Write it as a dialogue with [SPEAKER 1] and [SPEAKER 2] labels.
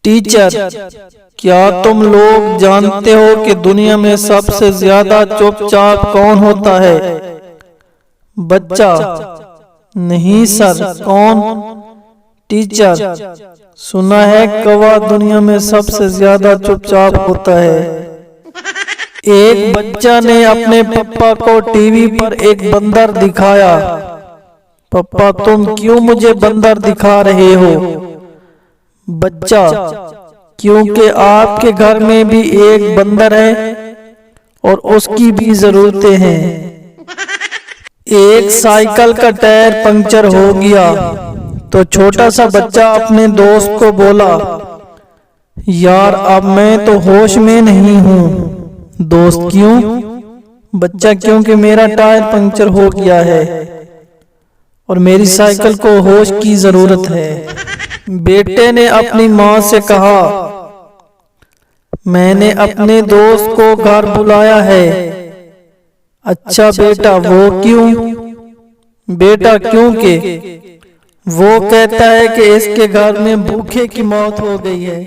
[SPEAKER 1] Teacher, क्या तुम लोग जानते हो कि दुनिया में सबसे ज्यादा चुपचाप कौन होता है? बच्चा, नहीं सर, कौन? टीचर, सुना है कौवा दुनिया में सबसे ज्यादा चुपचाप होता है। एक बच्चा ने अपने पापा को टीवी पर एक बंदर दिखाया। पापा, तुम क्यों मुझे बंदर दिखा रहे हो? बच्चा, क्योंकि आपके घर में भी एक बंदर है और उसकी भी जरूरतें हैं। एक साइकिल का टायर पंक्चर हो गया तो छोटा सा बच्चा अपने दोस्त को बोला, यार अब मैं तो होश में नहीं हूँ। दोस्त, क्यों? बच्चा, क्योंकि मेरा टायर पंक्चर हो गया है और मेरी साइकिल को होश की जरूरत है। बेटे ने अपनी माँ से कहा, मैंने अपने दोस्त को घर बुलाया है। अच्छा बेटा, वो क्यों? बेटा, क्योंकि वो कहता है कि इसके घर में भूखे की मौत हो गई है।